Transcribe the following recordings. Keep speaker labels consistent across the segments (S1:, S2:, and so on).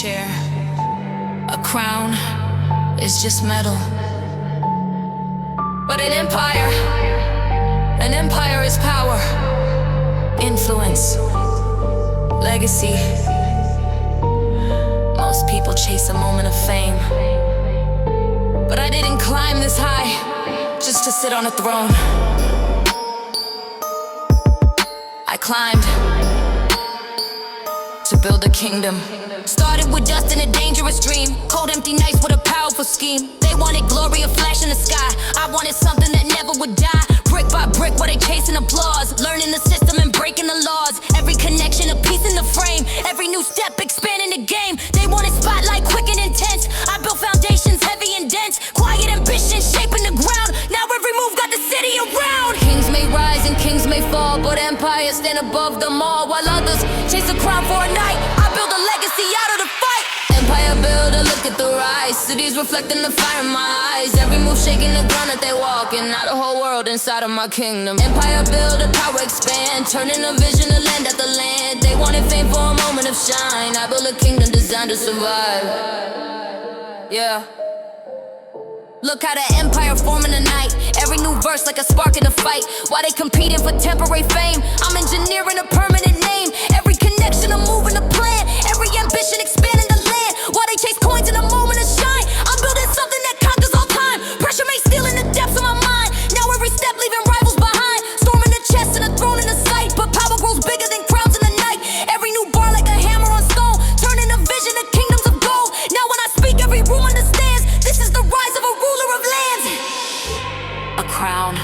S1: chair. A crown is just metal. But an empire is power, influence, legacy. Most people chase a moment of fame, but I didn't climb this high just to sit on a throne. I climbed to build a kingdom. Started with dust and a dangerous dream. Cold empty nights with a powerful scheme. They wanted glory, a flash in the sky. I wanted something that never would die. Brick by brick while they chasing applause. Learning the system and breaking the laws. Every connection a piece in the frame. Every new step expanding the game. They wanted spotlight quick and intense. I built foundations heavy and dense. Quiet ambition shaping the ground. Now every move got the city around. Kings may rise and kings may fall, but empires stand above them all. While others chase a crown for a night, I build a legacy out of the fight. Empire builder, look at the rise. Cities reflecting the fire in my eyes. Every move shaking the ground that they walk in. Now the whole world inside of my kingdom. Empire builder, power expand. Turning a vision to land at the land. They wanted fame for a moment of shine. I built a kingdom designed to survive. Yeah. Look how the empire forming the night. Every new verse like a spark in a fight. While they competing for temporary fame, I'm engineering a permanent name. Every connection, I'm moving a plan. Every ambition expanding the land. While they chase coins in a moment of shine, I'm building something that conquers all time. Pressure may steal in the depths of my mind. Now every step leaving rivals behind. Storming the chest and a throne in the sight. But power grows bigger than crowns in the night. Every new bar like a hammer on stone. Turning a vision to kingdoms of gold. Now when I speak, every room understands. This is the rise of a ruler of lands. A crown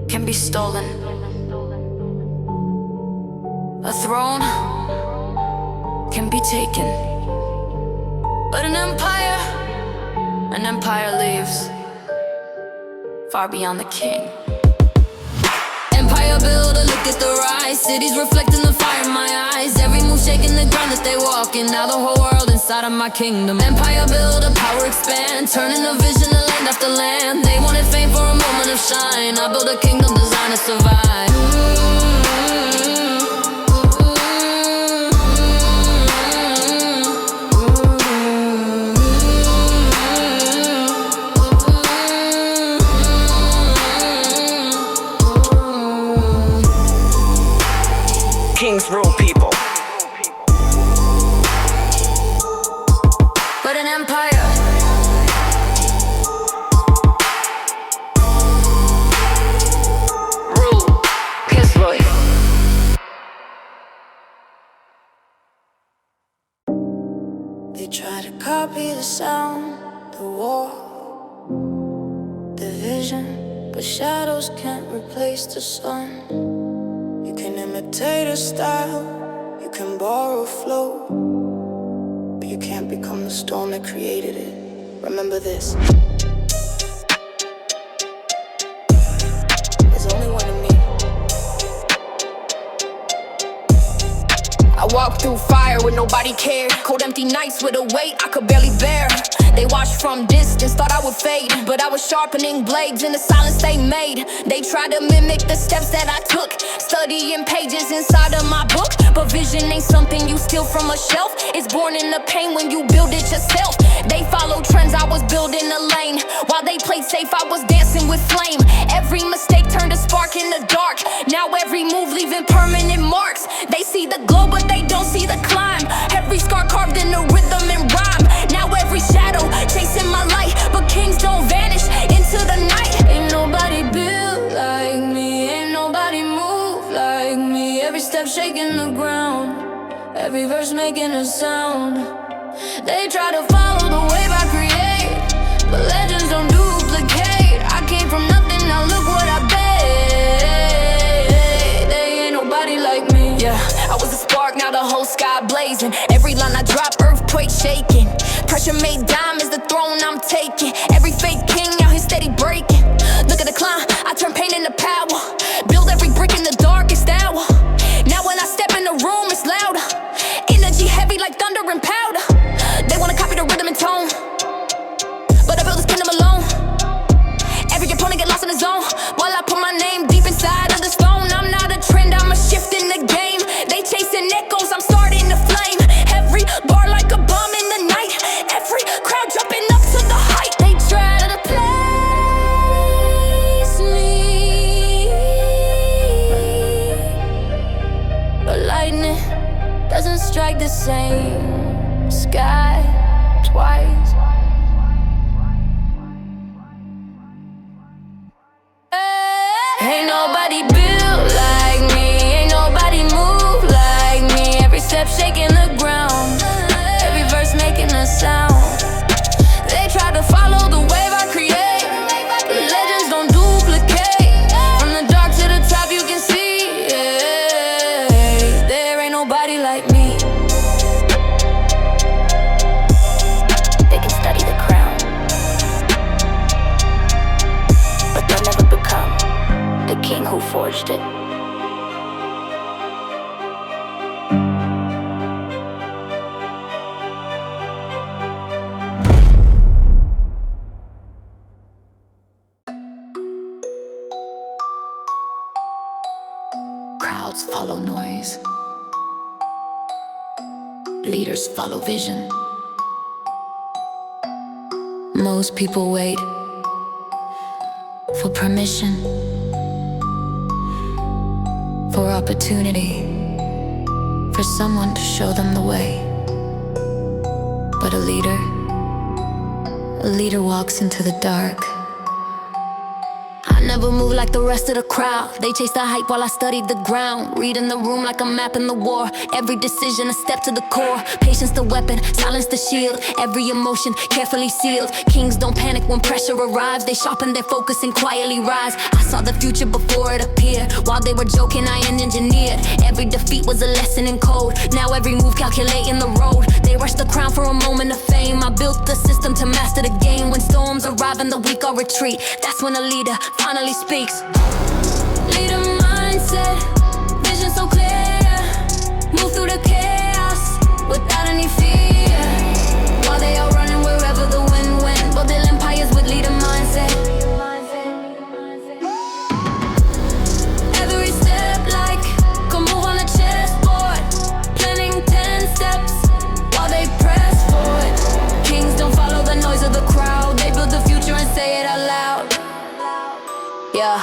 S1: can be stolen. A throne can be taken. But an empire lives far beyond the king. Empire builder, look at the rise. Cities reflecting the fire in my eyes. Every move shaking the ground that they walk in. Now the whole world inside of my kingdom. Empire builder, power expand. Turning a vision to land after land. They wanted fame for a moment of shine. I built a kingdom designed to survive.
S2: Kings rule people.
S1: But an empire
S2: Rule. Kisloy.
S3: They try to copy the sound, the war, the vision, but shadows can't replace the sun. You can imitate a style, you can borrow a flow, but you can't become the storm that created it. Remember this. There's only one of me.
S1: I walked through fire when nobody cared. Cold empty nights with a weight I could barely bear. They watched from distance, thought I would fade, but I was sharpening blades in the silence they made. They tried to mimic the steps that I took, studying pages inside of my book. But vision ain't something you steal from a shelf. It's born in the pain when you build it yourself. They followed trends, I was building a lane. While they played safe, I was dancing with flame. Every mistake turned a spark in the dark. Now every move leaving permanent marks. They see the glow but they don't see the climb. Every scar carved in the rhythm and rhyme. Now every shadow chasing my light, but kings don't vanish into the night. Ain't nobody built like me, ain't nobody move like me. Every step shaking the ground, every verse making a sound. They try to follow the wave I create, but legends don't duplicate. I came from nothing, now look what I made. They ain't nobody like me. Yeah, I was a spark, now the whole sky blazing. Every line I drop, earthquake shaking. Pressure made diamonds, the throne I'm taking. Every fake king out here steady breaking. Look at the climb, I turn pain into power. Build every brick in the darkest hour. Now when I step in the room, it's louder. Energy heavy like thunder and powder. They wanna copy the rhythm and tone, but I built this kingdom alone. Every opponent get lost in the zone, while I put my name deep inside of the stone. I'm not a trend, I'm a shift in the game. They chasing echoes, I'm starting to flame. Every
S3: Ain't nobody built like me, ain't nobody move like me. Every step shaking the ground, every verse making a sound. They try to follow the wave I create, but legends don't duplicate. From the dark to the top you can see, yeah, there ain't nobody like me. They can study the crown, but they'll never become the king who forged it. Crowds follow noise, leaders follow vision. Most people wait for permission, for opportunity, for someone to show them the way. But a leader walks into the dark. I never move like the rest of the crowd. They chase the hype while I studied the ground. Reading the room like a map in the war. Every decision a step to the core. Patience the weapon, silence the shield. Every emotion carefully sealed. Kings don't panic when pressure arrives. They sharpen their focus and quietly rise. I saw the future before it appeared. While they were joking, I engineered. Every defeat was a lesson in code. Now every move calculating the road. They rush the crown for a moment of fame. I built the system to master the game. When storms arrive and the weak all retreat, that's when a leader finally speaks. Leader mindset, vision so clear. Move through the chaos without any fear. While they are running wherever the wind went. Building empires with leader mindset. Every step like a move on a chessboard. Planning 10 steps while they press forward. Kings don't follow the noise of the crowd. They build the future and say it out loud. Yeah,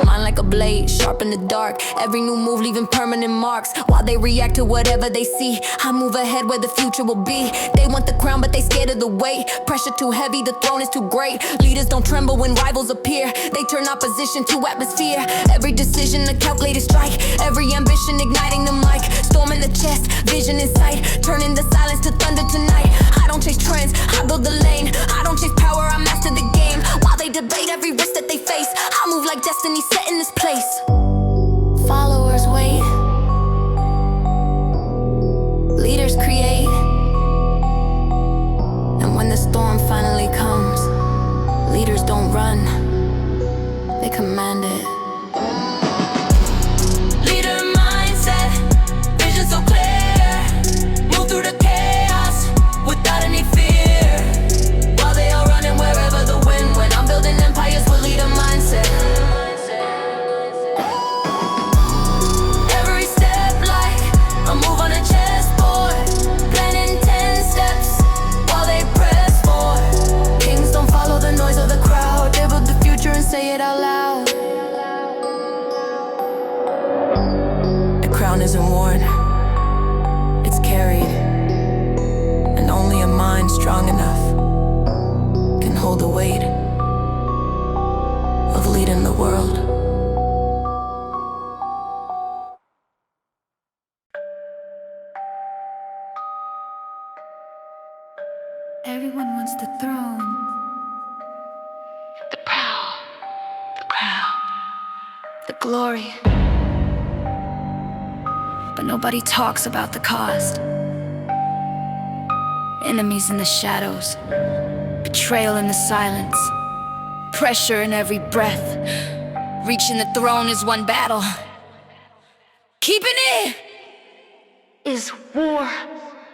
S3: mine like a blade, sharp in the dark. Every new move leaving permanent marks. While they react to whatever they see, I move ahead where the future will be. They want the crown but they scared of the weight. Pressure too heavy, the throne is too great. Leaders don't tremble when rivals appear. They turn opposition to atmosphere. Every decision a calculated strike. Every ambition igniting the mic. Storm in the chest, vision in sight. Turning the silence to thunder tonight. I don't chase trends, I build the lane. I don't chase power, I master the game. While they debate every risk that they face, I move like destiny set in this place. Followers wait, leaders create. And when the storm finally comes, leaders don't run, they command it. Leader mindset, vision so clear. Move through the chaos without any fear. While they are running wherever the wind went, I'm building empires with leader mindset. Every step like a move on a chessboard. Planning 10 steps while they press forward. Kings don't follow the noise of the crowd. They build the future and say it out loud. The crown isn't worn, it's carried. And only a mind strong enough can hold the weight of leading the world. Everyone wants the throne. The power, the crown, the glory. But nobody talks about the cost. Enemies in the shadows, betrayal in the silence, pressure in every breath. Reaching the throne is one battle. Keeping it is war.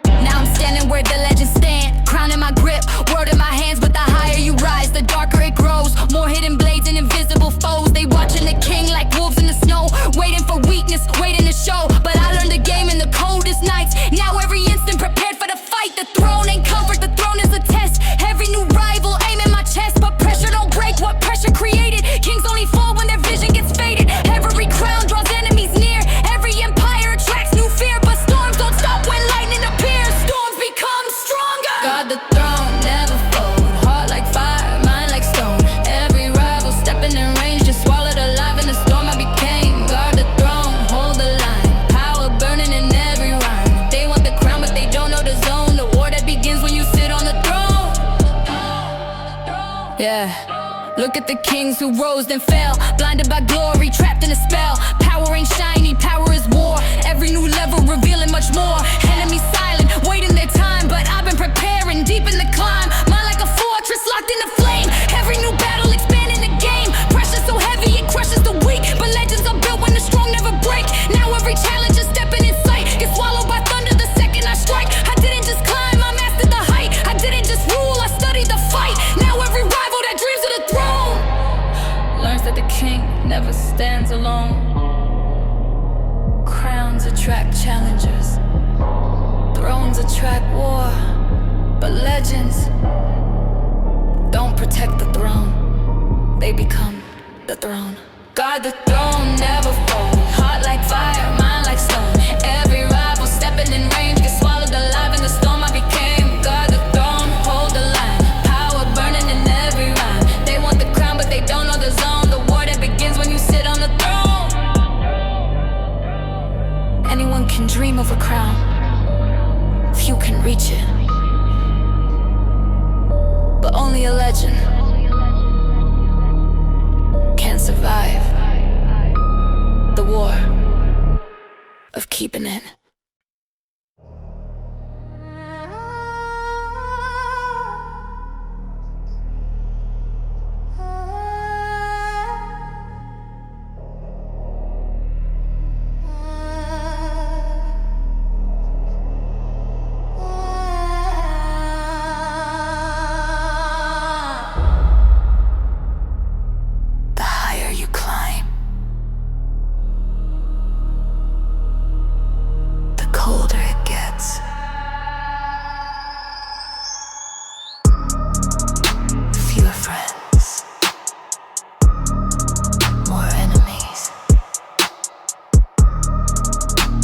S3: Now I'm standing where the legends stand. Crown in my grip, word in my hands. But the higher you rise, the darker it grows. More hidden blades and invisible foes. They watching the king like wolves in the snow. Waiting for weakness, waiting to show. But I learned the game in the coldest nights. Now every instant prepared for the fight. The throne ain't comfort, the throne is a test. Every new rival aim in my chest. But pressure don't break what pressure created. Kings only fall when their vision gets faded. Every crown draws enemies near. Every empire attracts new fear. But storms don't stop when lightning appears. Storms become stronger. God, the throne never fold. Heart like fire, mind like stone.
S1: Look at the kings who rose and fell, blinded by glory, trapped in a spell. Power ain't shiny, power is war. Every new level revealing much more. Enemies silent, waiting their time, but I've been preparing deep in the climb. Mine like a fortress locked in the flame. Every new battle expanding the game. Pressure so heavy it crushes the weak, but legends are built when the strong never break. Now every challenge is stepping in sight, gets swallowed by thunder the second I strike. I didn't just climb, I mastered the height. I didn't just rule, I studied the fight. Now every rival that dreams of the throne learns that the king never stands alone. Crowns attract challengers, thrones attract war, but legends don't protect the throne, they become the throne. Guard the throne, never fall. Heart like fire, mind like stone. Every rival stepping in range gets swallowed alive in the storm I became. Guard the throne, hold the line. Power burning in every rhyme. They want the crown, but they don't know the zone. The war that begins when you sit on the throne. Anyone can dream of a crown, few can reach it, but only a legend can survive the war of keeping it.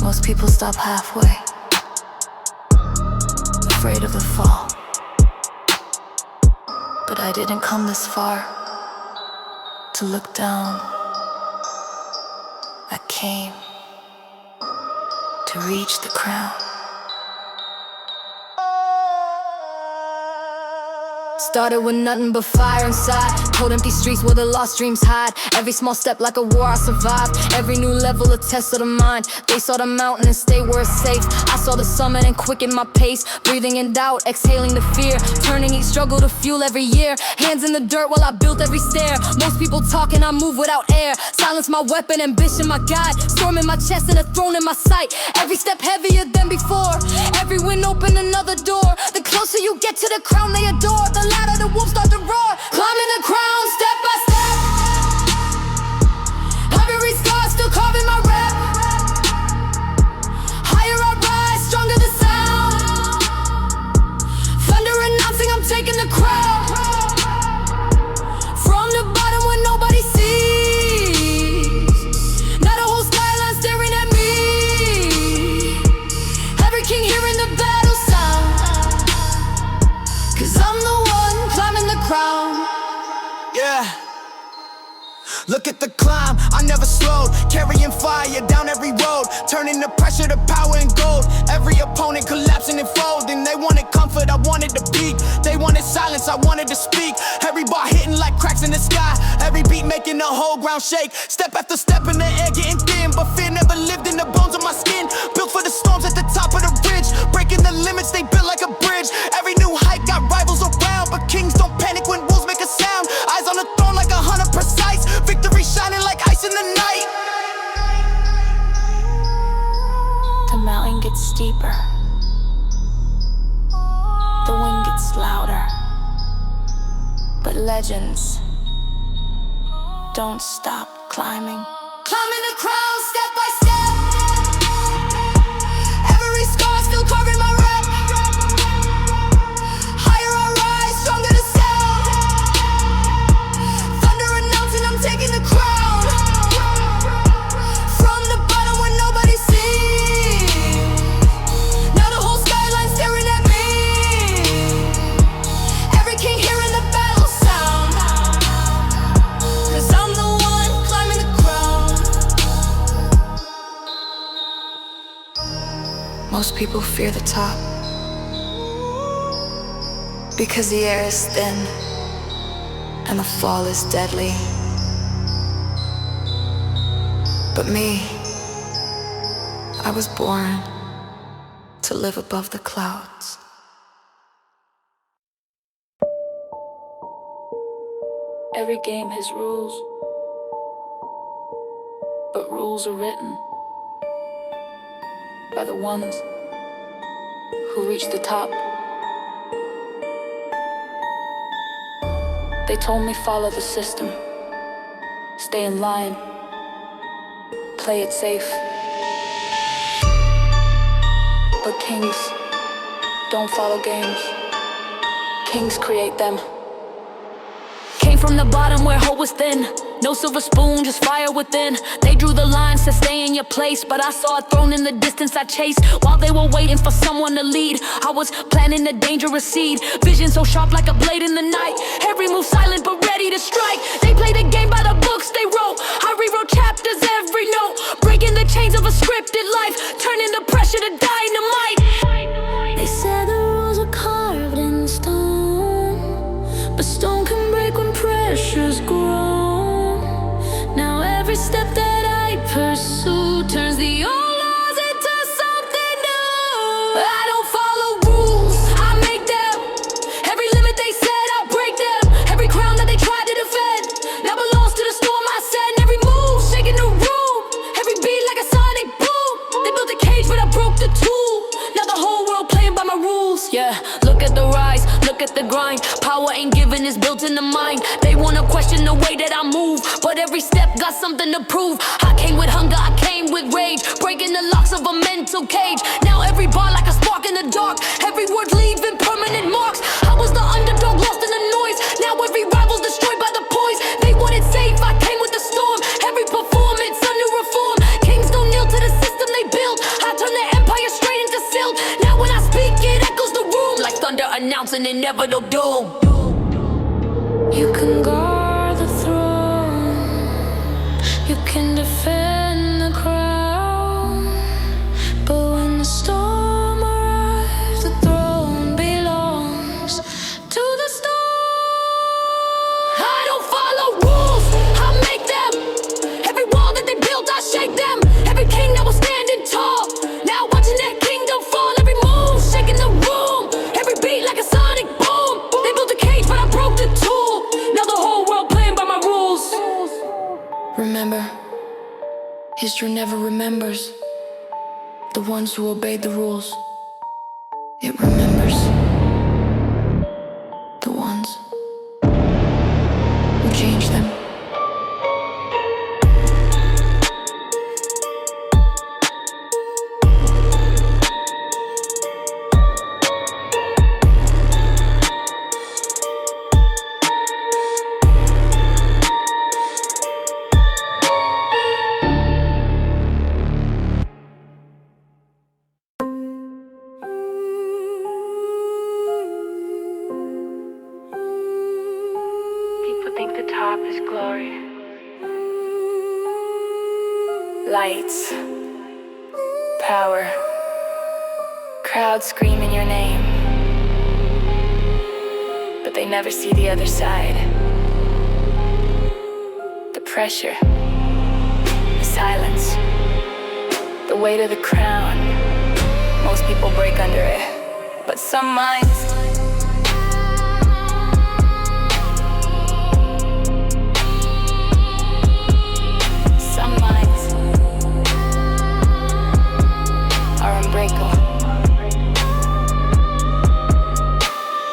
S1: Most people stop halfway, afraid of the fall. But I didn't come this far to look down. I came to reach the crown. Started with nothing but fire inside. Cold empty streets where the lost dreams hide. Every small step like a war I survived. Every new level a test of the mind. They saw the mountain and stay where it's safe. I saw the summit and quickened my pace. Breathing in doubt, exhaling the fear. Turning each struggle to fuel every year. Hands in the dirt while I built every stair. Most people talking, I move without air. Silence my weapon, ambition my guide. Storm in my chest and a throne in my sight. Every step heavier than before. Every win open another door. The closer you get to the crown they adore, the louder the wolves start to roar. Climbing the crown step by step. Every scar still carving my rep. Higher I rise, stronger the sound. Thunder announcing I'm taking the crown. From the bottom when nobody sees. Now the whole skyline staring at me. Every king hearing the battle sound. 'Cause I'm the one climbing the crown.
S4: Yeah. Look at the climb, I never slowed. Carrying fire down every road. Turning the pressure to power and gold. Every opponent collapsing and folding. They wanted comfort, I wanted to peak. They wanted silence, I wanted to speak. Every bar hitting like cracks in the sky. Every beat making the whole ground shake. Step after step in the air getting thin. But fear never lived in the bones of my skin. Built for the storms at the top of the ridge. Breaking the limits, they built like a bridge. Every new height got rivals around. But kings don't panic when wolves make a sound. Eyes on the throne like 100 precise. Victory shining like ice in the night.
S3: The mountain gets steeper. The wind gets louder. But legends don't stop climbing. Climbing the crown step by step. Every scar still carving my rep. Higher I rise, stronger the sound. Thunder announcing I'm taking the crown. From the bottom when nobody sees. Now the whole skyline staring at me. Every king hearing the battle sound. 'Cause I'm the one climbing the crown. Most people fear the top because the air is thin and the fall is deadly. But me, I was born to live above the clouds. Every game has rules, but rules are written by the ones who reach the top. They told me follow the system, stay in line, play it safe. But kings don't follow games. Kings create them. Came from the bottom where hope was thin. No silver spoon, just fire within. They drew the lines to stay in your place, but I saw a throne in the distance I chased. While they were waiting for someone to lead, I was planting a dangerous seed. Vision so sharp like a blade in the night. Every move silent but ready to strike. They played the game by the books they wrote. I rewrote chapters every note, breaking the chains of a scripted life, turning the pressure to dynamite. They said the rules are carved in stone, but stone can break when pressure's grown. Now every step that I pursue turns the old laws into something new. I don't follow rules, I make them. Every limit they set, I'll break them. Every crown that they tried to defend now belongs to the storm I send. Every move shaking the room, every beat like a sonic boom. They built a cage but I broke the tool. Now the whole world playing by my rules. Yeah, look at the rise, look at the grind. Power ain't given, it's built in the mind. They wanna question the way that I move, but every step got something to prove. I came with hunger, I came with rage, breaking the locks of a mental cage. Now every bar like a spark in the dark, every word leaving permanent marks. I was the underdog lost in the noise, now every rival's destroyed by the poise. They wanted safe, I came with the storm. Every performance, a new reform. Kings don't kneel to the system they built. I turn the empire straight into silt. Now when I speak, it echoes the room like thunder announcing inevitable doom. You can guard the throne, you can defend the crown, but when the storm arrives, the throne belongs to the storm. I don't follow rules, I make them. Every wall that they built, I shake them. Every king that was standing tall, now watching that kingdom fall. Every move shaking the room, every beat like a sonic boom. They built a cage but I broke the tool. Now the whole world playing by my rules. Remember, history never remembers the ones who obeyed the rules. It remembers the ones who changed them. People think the top is glory. Lights, power, crowds screaming your name, but they never see the other side. The pressure, the silence, the weight of the crown. Most people break under it, but some minds are unbreakable.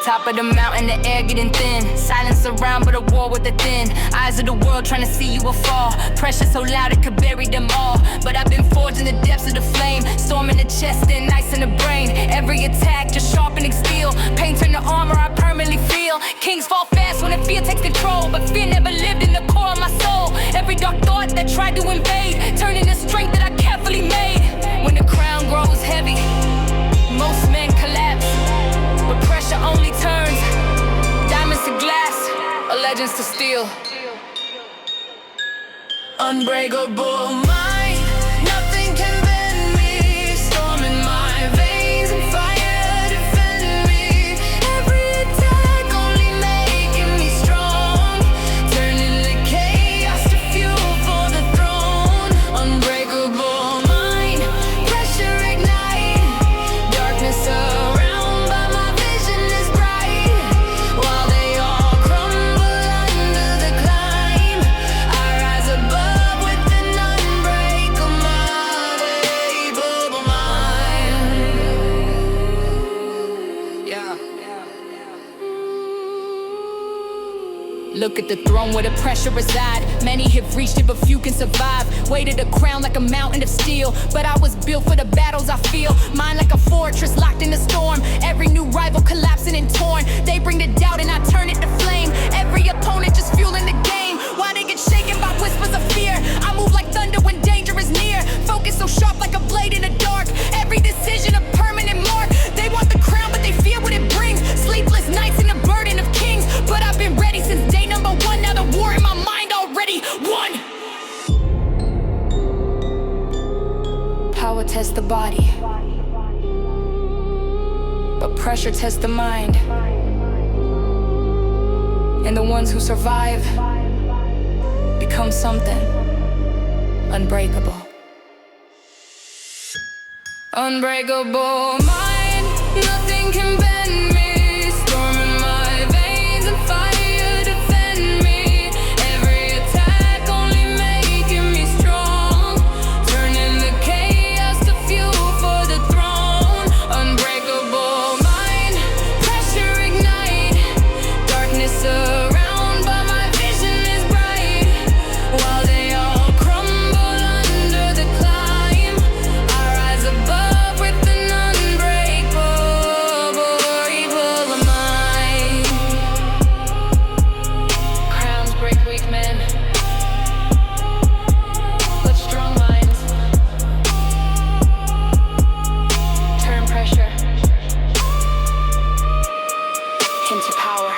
S3: Top of the mountain, the air getting thin. Silence around, but a war with the thin. Eyes of the world trying to see you will fall. Pressure so loud it could bury them all. But I've been forged in the depths of the flame. Storm in the chest and ice in the brain. Every attack just sharpening steel. Pain turn to armor I permanently feel. Kings fall fast when the fear takes control, but fear never lived in the core of my soul. Every dark thought that tried to invade turned into strength that I carefully made. When the crown grows heavy, most men collapse, but pressure only turns diamonds to glass, or legends to steel. Unbreakable mind, nothing can bend me. Storm in my veins and fire defend me. Every attack only making me strong.
S1: at the throne where the pressure reside. Many have reached it, but few can survive. Weighted a crown like a mountain of steel, but I was built for the battles I feel. Mine like a fortress locked in the storm. Every new rival collapsing and torn. They bring the doubt and I turn it to flame. Every opponent just fueling the game. Why they get shaken by whispers of fear? I move like thunder when danger is near. Focus so sharp like a blade in the dark. Every decision a permanent mark. They want the crown, but they fear what it brings. Sleepless nights and the burden of kings. But I've been ready since day number one. Now the war in my mind already won. Power tests the body, but pressure tests the mind. And the ones who survive become something unbreakable. Unbreakable mind, nothing can bend me. Storm in my veins and fire defend me. Every attack only making me strong. Turning the chaos to fuel for the throne. Unbreakable mind, pressure ignite. Darkness around, but my vision is bright. While they all crumble under the climb, I rise above with an unbreakable mind. Crowns break weak men, but strong minds turn pressure into power.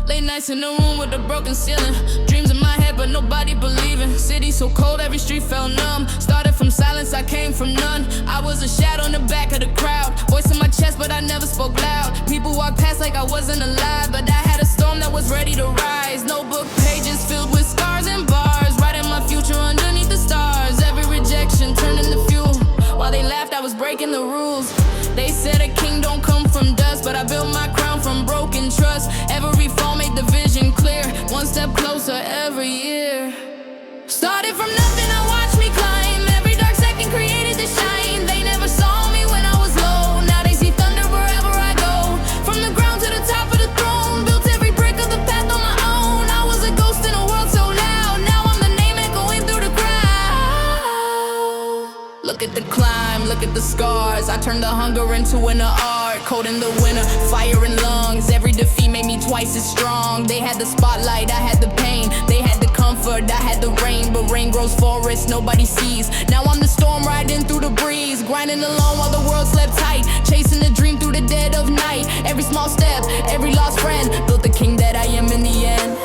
S1: Late nights in the room with a broken ceiling. Dreams in my head, but nobody believing. City so cold, every street felt numb. Started from silence, I came from none. I was a shadow in the back of the crowd. Voice in my chest, but I never spoke loud. People walked past like I wasn't alive, but I had a storm that was ready to rise. Notebook pages filled with scars and bars, writing my future underneath the stars. Every rejection turned into fuel. While they laughed, I was breaking the rules. They said a king don't come from dust, but I built my crown from broken trust. Every fall made the vision clear, one step closer every year. Started from nothing, now watch me climb. Every dark second created the shine. They never saw me when I was low. Now they see thunder wherever I go. From the ground to the top of the throne, built every brick of the path on my own. I was a ghost in a world so loud. Now I'm the name echoing through the crowd. Look at the climb, look at the scars. I turned the hunger into an art. Cold in the winter, fire in lungs. Every defeat made me twice as strong. They had the spotlight, I had the pain. They had the comfort, I had the rain. But rain grows forests, nobody sees. Now I'm the storm riding through the breeze. Grinding alone while the world slept tight. Chasing a dream through the dead of night. Every small step, every lost friend, built the king that I am in the end.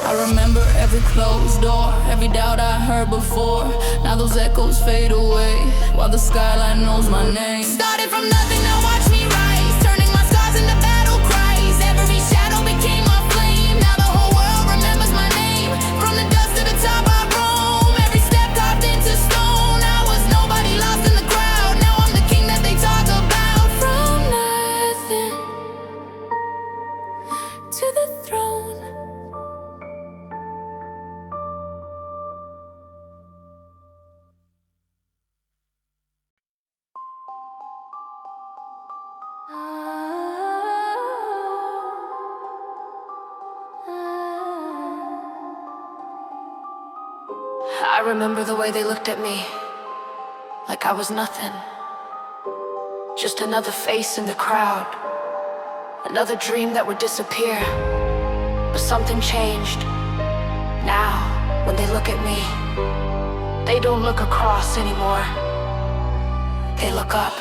S1: I remember every closed door, every doubt I heard before. Now those echoes fade away, while the skyline knows my name. Started from nothing, now watch me rise. Turning my scars into battle cries. Every shadow became a flame. Now the whole world remembers my name. From the dust to the top I roam. Every step carved into stone. I was nobody lost in the crowd. Now I'm the king that they talk about. From nothing to the throne. I remember the way they looked at me, like I was nothing. Just another face in the crowd, another dream that would disappear. But something changed. Now, when they look at me, they don't look across anymore. They look up.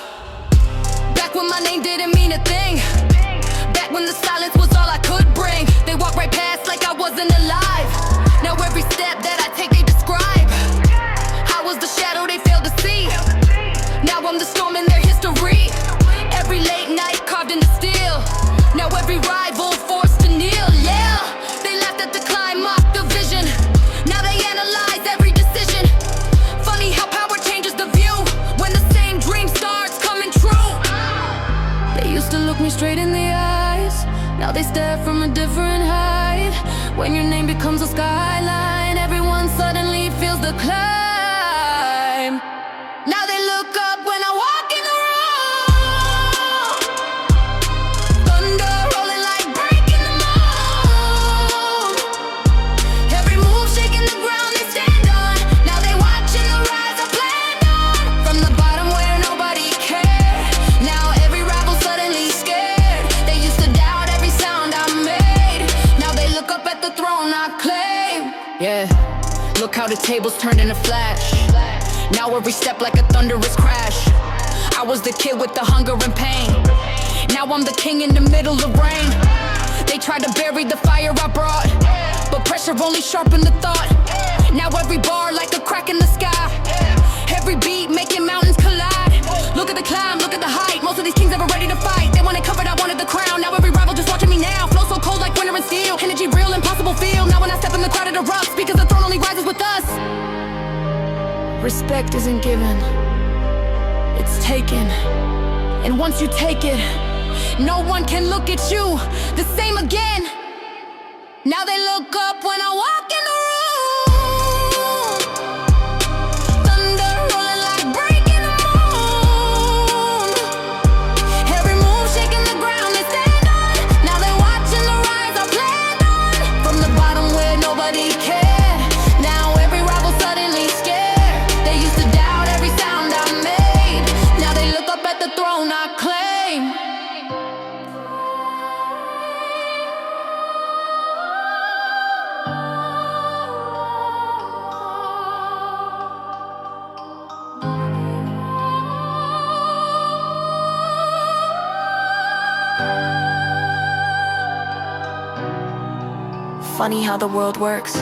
S1: Back when my name didn't mean a thing. Back when the silence was all I could bring. They walked right past like I wasn't alive. Now every step that I take they describe. I was the shadow they failed to see. Now I'm the storm in their history. Every late night carved into steel. Now every rival forced to kneel. Yeah, they laughed at the climb, mocked the vision. Now they analyze every decision. Funny how power changes the view when the same dream starts.
S3: me straight in the eyes. Now they stare from a different height. When your name becomes a skyline, everyone suddenly feels the climb. Now they look up when I walk in the room. Thunder rolling like breaking the moon. Every move shaking the ground they stand on. Now they watching the rise I planned on. From the bottom where nobody cared, now every rival suddenly scared. They used to doubt every sound I made. Now they look up at the throne I claim. Yeah, look how the tables turned in a flash. Now every step like a thunderous crash. I was the kid with the hunger and pain. Now I'm the king in the middle of rain. They tried to bury the fire I brought, but pressure only sharpened the thought. Now every bar like a crack in the sky. Every beat making mountains collide. Look at the climb, look at the height. Most of these kings ever ready to fight. They wanted covered, I wanted the crown. Now every rival just watching me now. Flow so cold like winter and steel. Energy real, impossible feel. Now when I step in the crowd it erupts, because the throne only rises with us. Respect isn't given, it's taken. And once you take it, no one can look at you the same again. Now they look up when I walk in the room. Thunder rolling like breaking the moon. Every move shaking the ground they stand on. Now they're watching the rise I planned on. From the bottom where nobody cared, now every rival suddenly scared. They used to doubt every sound I made. Now they look up at the throne I claim. Funny how the world works.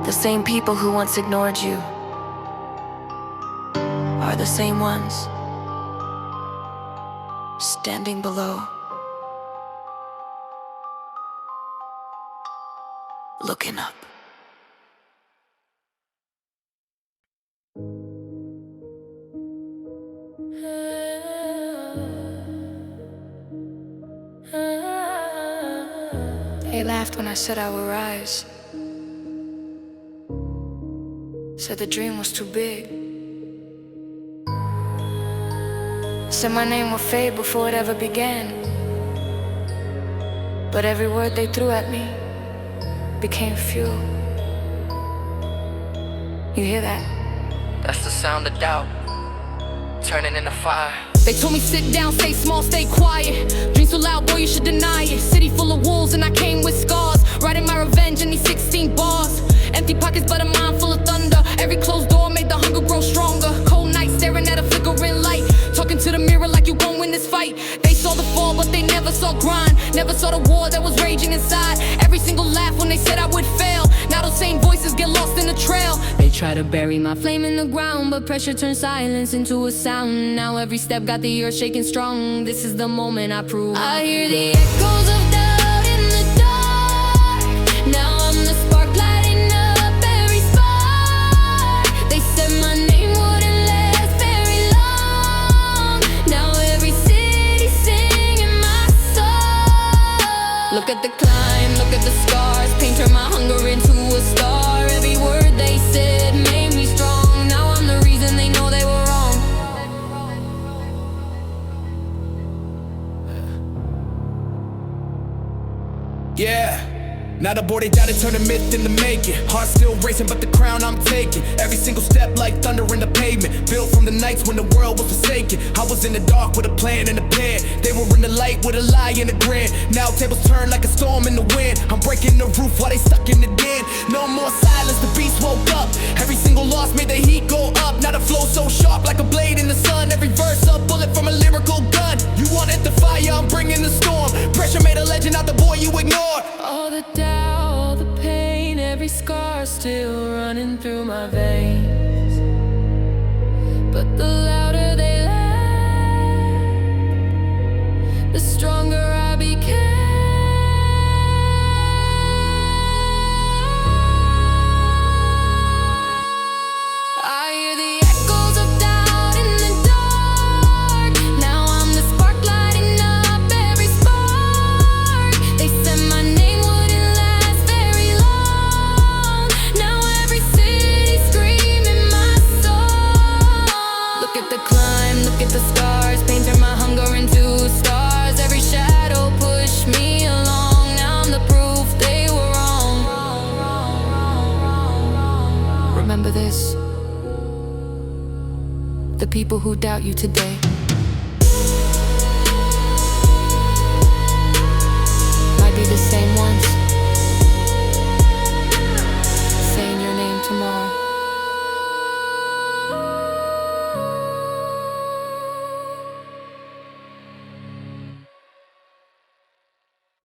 S3: The same people who once ignored you are the same ones standing below, looking up. They laughed when I said I would rise. Said the dream was too big. Said my name would fade before it ever began. But every word they threw at me became fuel. You hear that? That's the sound of doubt turning into fire. They told me sit down, stay small, stay quiet. Dreams so loud, boy, you should deny it. City full of wolves and I came with scars. Writing my revenge in these 16 bars. Empty pockets but a mind full of thunder. Every closed door made the hunger grow stronger. Cold nights staring at a flickering light. Talking to the mirror like you gon' win this fight. They saw the fall but they never saw grind. Never saw the war that was raging inside. Every single laugh when they said I would fail. Now those same voices get lost in the trail. They try to bury my flame in the ground, but pressure turned silence into a sound. Now every step got the earth shaking strong. This is the moment I prove. I hear the echoes of doubt in the dark. Now I'm the spark lighting up every spark. They said my name wouldn't last very long. Now every city singing my song. Look at the climb, look at the scars. Pain turned my hunger into a star. Every word they said made me strong. Now I'm the reason they know they were wrong.
S4: Yeah. Now the boy they doubted turned a myth into making. Heart still racing but the crown I'm taking. Every single step like thunder in the pavement. Built from the nights when the world was forsaken. I was in the dark with a plan and a pen. They were in the light with a lie and a grin. Now tables turn like a storm in the wind. I'm breaking the roof while they stuck in the den. No more silence, the beast woke up. Every single loss made the heat go up. Now the flow so sharp like a blade in the sun. Every verse a bullet from a lyrical gun. You wanted the fire, I'm bringing the storm. Pressure made a legend out the boy you ignored.
S3: All the doubt, all the pain, every scar still running through my veins. But the louder they laughed, the stronger I became. I hear the echoes of doubt in the dark. Now I'm the spark lighting up
S5: people who doubt you today.